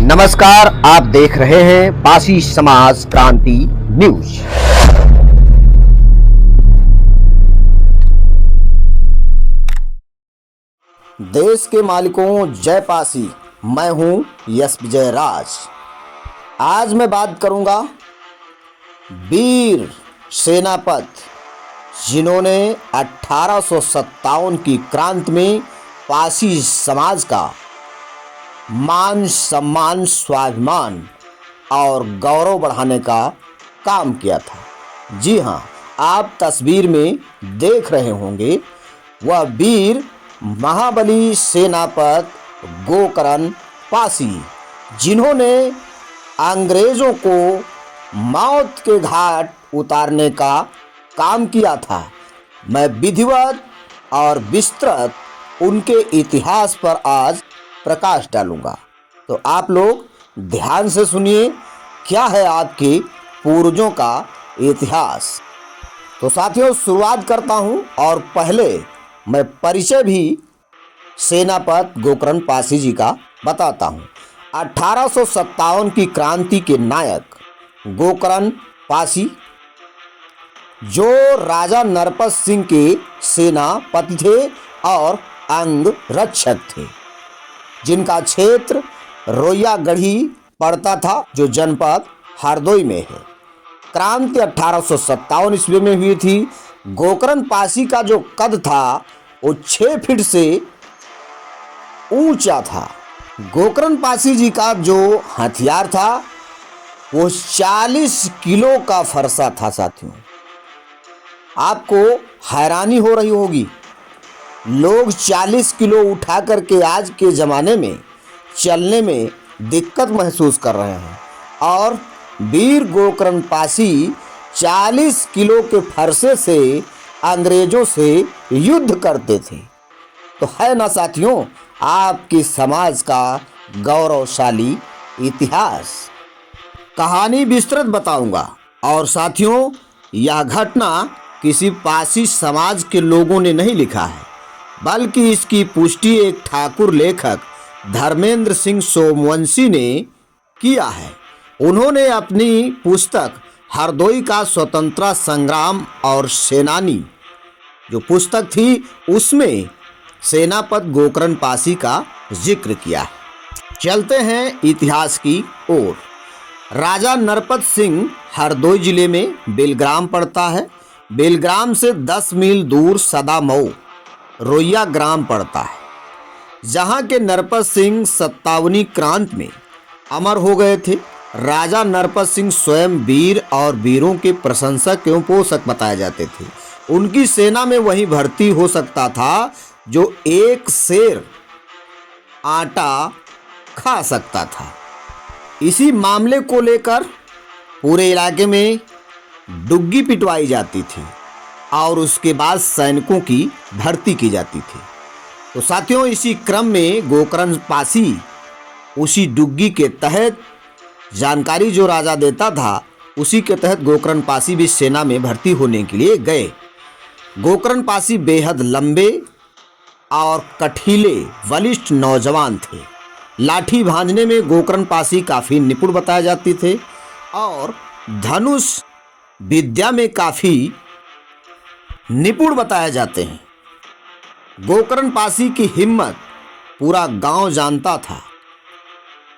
नमस्कार, आप देख रहे हैं पासी समाज क्रांति न्यूज। देश के मालिकों, जय पासी। मैं हूं यश विजय राज। आज मैं बात करूंगा वीर सेनापति जिन्होंने 1857 की क्रांति में पासी समाज का मान सम्मान, स्वाभिमान और गौरव बढ़ाने का काम किया था। जी हाँ, आप तस्वीर में देख रहे होंगे वह वीर महाबली सेनापति गोकर्ण पासी, जिन्होंने अंग्रेजों को मौत के घाट उतारने का काम किया था। मैं विधिवत और विस्तृत उनके इतिहास पर आज प्रकाश डालूंगा, तो आप लोग ध्यान से सुनिए क्या है आपके पूर्वजों का इतिहास। तो साथियों, शुरुआत करता हूं और पहले मैं परिचय भी सेनापति गोकर्ण पासी जी का बताता हूं। 1857 की क्रांति के नायक गोकर्ण पासी, जो राजा नरपत सिंह के सेनापति थे और अंग रक्षक थे, जिनका क्षेत्र रोयागढ़ी पड़ता था, जो जनपद हरदोई में है। क्रांति 1857 ईस्वी में हुई थी। गोकर्ण पासी का जो कद था वो 6 फीट से ऊंचा था। गोकर्ण पासी जी का जो हथियार था वो 40 किलो का फरसा था। साथियों, आपको हैरानी हो रही होगी, लोग 40 किलो उठा करके आज के ज़माने में चलने में दिक्कत महसूस कर रहे हैं, और वीर गोकर्ण पासी 40 किलो के फरसे से अंग्रेजों से युद्ध करते थे। तो है ना साथियों, आपकी समाज का गौरवशाली इतिहास। कहानी विस्तृत बताऊंगा, और साथियों यह घटना किसी पासी समाज के लोगों ने नहीं लिखा है, बल्कि इसकी पुष्टि एक ठाकुर लेखक धर्मेंद्र सिंह सोमवंशी ने किया है। उन्होंने अपनी पुस्तक हरदोई का स्वतंत्रता संग्राम और सेनानी, जो पुस्तक थी, उसमें सेनापति गोकर्ण पासी का जिक्र किया है। चलते हैं इतिहास की ओर। राजा नरपत सिंह हरदोई जिले में बेलग्राम पड़ता है। बेलग्राम से 10 मील दूर सदामऊ रोया ग्राम पड़ता है, जहां के नरपत सिंह 57वीं क्रांति में अमर हो गए थे। राजा नरपत सिंह स्वयं वीर और वीरों के प्रशंसक एवं पोषक बताए जाते थे। उनकी सेना में वही भर्ती हो सकता था जो एक सेर आटा खा सकता था। इसी मामले को लेकर पूरे इलाके में डुग्गी पिटवाई जाती थी और उसके बाद सैनिकों की भर्ती की जाती थी। तो साथियों, इसी क्रम में गोकर्ण पासी उसी डुग्गी के तहत, जानकारी जो राजा देता था उसी के तहत गोकर्ण पासी भी सेना में भर्ती होने के लिए गए। गोकर्ण पासी बेहद लंबे और कठीले बलिष्ठ नौजवान थे। लाठी भांजने में गोकर्ण पासी काफ़ी निपुण बताए जाते थे और धनुष विद्या में काफ़ी निपुण बताए जाते हैं। गोकर्ण पासी की हिम्मत पूरा गांव जानता था।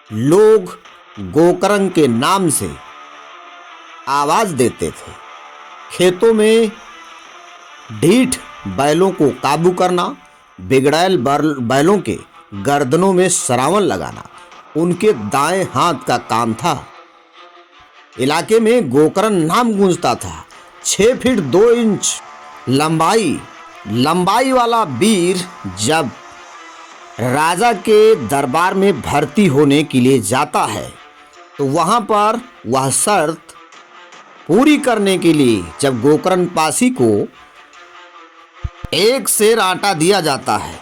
लोग गोकर्ण के नाम से आवाज देते थे। खेतों में ढीठ बैलों को काबू करना, बिगड़ैल बैलों के गर्दनों में सरावन लगाना उनके दाएं हाथ का काम था। इलाके में गोकर्ण नाम गूंजता था। 6 फीट 2 इंच लंबाई वाला वीर जब राजा के दरबार में भर्ती होने के लिए जाता है, तो वहां पर वह शर्त पूरी करने के लिए जब गोकर्ण पासी को एक सेर आटा दिया जाता है,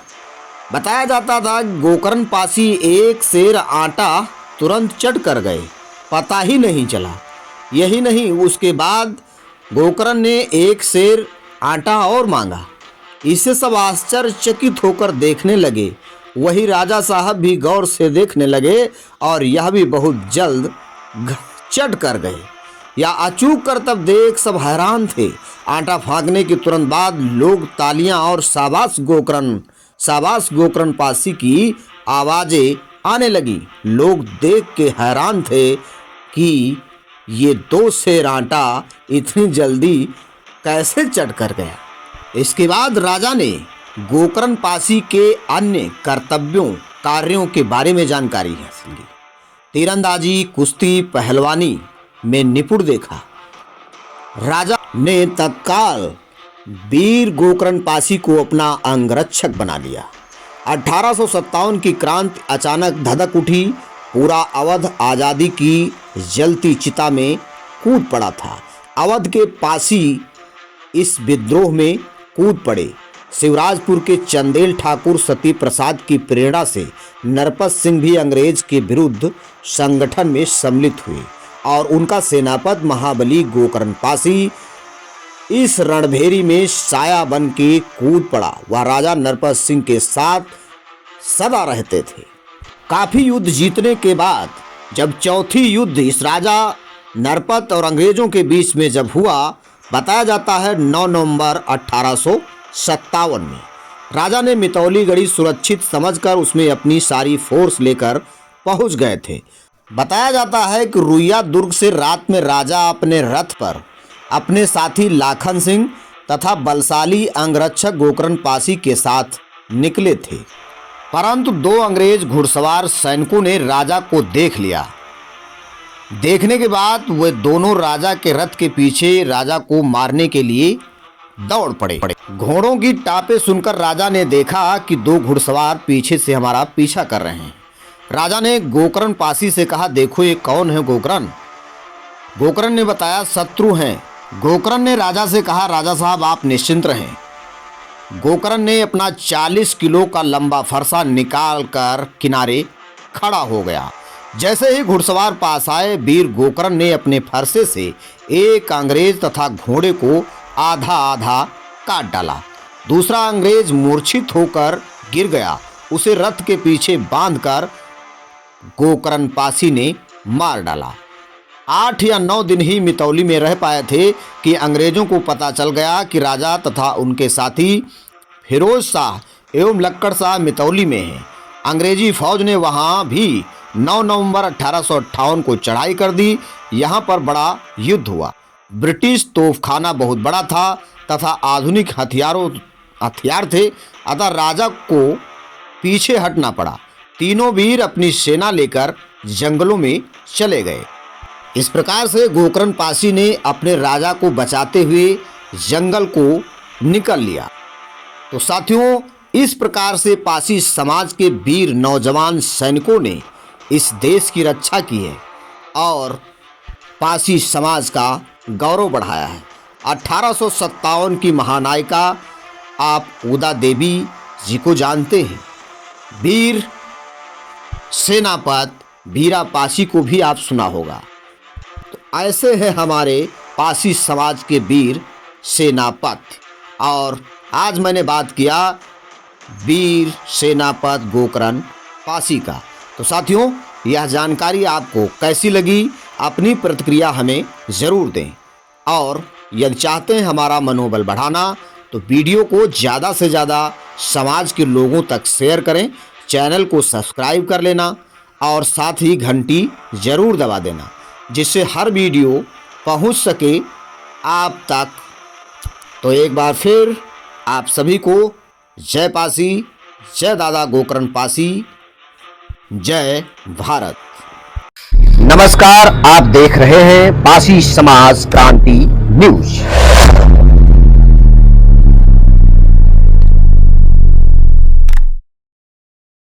बताया जाता था गोकर्ण पासी एक सेर आटा तुरंत चट कर गए, पता ही नहीं चला। यही नहीं, उसके बाद गोकर्ण ने एक सेर आटा और मांगा। इससे सब आश्चर्यचकित होकर देखने लगे वही राजा साहब भी गौर से देखने लगे और यह भी बहुत जल्द चट कर गए। या अचूक कर तब देख सब हैरान थे। आटा फाँकने के तुरंत बाद लोग तालियां और शाबाश गोकर्ण पासी की आवाज़ें आने लगी। लोग देख के हैरान थे कि ये 2 सेर आटा इतनी जल्दी कैसे चढ़ कर गया। इसके बाद राजा ने गोकर्ण पासी के अन्य कार्यों के बारे में जानकारी हासिल की। तीरंदाजी, कुश्ती, पहलवानी में निपुण देखा। राजा ने तत्काल वीर गोकर्ण पासी को अपना अंगरक्षक बना लिया। 1857 की क्रांति अचानक धधक उठी। पूरा अवध आज़ादी की जलती चिता में कूद पड़ा था। अवध के पासी इस विद्रोह में कूद पड़े। शिवराजपुर के चंदेल ठाकुर सती प्रसाद की प्रेरणा से नरपत सिंह भी अंग्रेज के विरुद्ध संगठन में सम्मिलित हुए और उनका सेनापति महाबली गोकर्ण पासी इस रणभेरी में साया बन के कूद पड़ा। वह राजा नरपत सिंह के साथ सदा रहते थे। काफी युद्ध जीतने के बाद जब चौथी युद्ध इस राजा नरपत और अंग्रेजों के बीच में जब हुआ, बताया जाता है 9 नवंबर 1857 में राजा ने मितौली गढ़ी सुरक्षित समझकर उसमें अपनी सारी फोर्स लेकर पहुंच गए थे। बताया जाता है कि रुइया दुर्ग से रात में राजा अपने रथ पर अपने साथी लाखन सिंह तथा बलशाली अंगरक्षक गोकर्ण पासी के साथ निकले थे, परंतु 2 अंग्रेज घुड़सवार सैनिकों ने राजा को देख लिया। देखने के बाद वे दोनों राजा के रथ के पीछे राजा को मारने के लिए दौड़ पड़े। घोड़ों की टापें सुनकर राजा ने देखा कि 2 घुड़सवार पीछे से हमारा पीछा कर रहे हैं। राजा ने गोकर्ण पासी से कहा, देखो ये कौन है गोकर्ण? गोकर्ण ने बताया, शत्रु हैं। गोकर्ण ने राजा से कहा, राजा साहब आप निश्चिंत रहें। गोकर्ण ने अपना 40 किलो का लंबा फरसा निकाल कर किनारे खड़ा हो गया। जैसे ही घुड़सवार पास आए, वीर गोकर्ण ने अपने फरसे से एक अंग्रेज तथा घोड़े को आधा आधा काट डाला। दूसरा अंग्रेज मूर्छित होकर गिर गया। उसे रथ के पीछे बांधकर गोकर्ण पासी ने मार डाला। 8 या 9 दिन ही मितौली में रह पाए थे कि अंग्रेजों को पता चल गया कि राजा तथा उनके साथी फिरोज शाह एवं लक्कड़ शाह मितौली में हैं। अंग्रेजी फौज ने वहां भी 9 नवंबर 1858 को चढ़ाई कर दी। यहां पर बड़ा युद्ध हुआ। ब्रिटिश तोपखाना बहुत बड़ा था तथा आधुनिक हथियार थे, अतः राजा को पीछे हटना पड़ा। तीनों वीर अपनी सेना लेकर जंगलों में चले गए। इस प्रकार से गोकर्ण पासी ने अपने राजा को बचाते हुए जंगल को निकल लिया। तो साथियों, इस प्रकार से पासी समाज के वीर नौजवान सैनिकों ने इस देश की रक्षा की है और पासी समाज का गौरव बढ़ाया है। 1857 की महानायिका आप उदा देवी जी को जानते हैं। वीर सेनापति वीरा पासी को भी आप सुना होगा। तो ऐसे हैं हमारे पासी समाज के वीर सेनापति। और आज मैंने बात किया वीर सेनापति गोकर्ण पासी का। तो साथियों, यह जानकारी आपको कैसी लगी? अपनी प्रतिक्रिया हमें ज़रूर दें। और यदि चाहते हैं हमारा मनोबल बढ़ाना तो वीडियो को ज़्यादा से ज़्यादा समाज के लोगों तक शेयर करें, चैनल को सब्सक्राइब कर लेना और साथ ही घंटी ज़रूर दबा देना, जिससे हर वीडियो पहुंच सके आप तक। तो एक बार फिर आप सभी को जय पासी, जय दादा गोकर्ण पासी, जय भारत। नमस्कार, आप देख रहे हैं पासी समाज क्रांति न्यूज।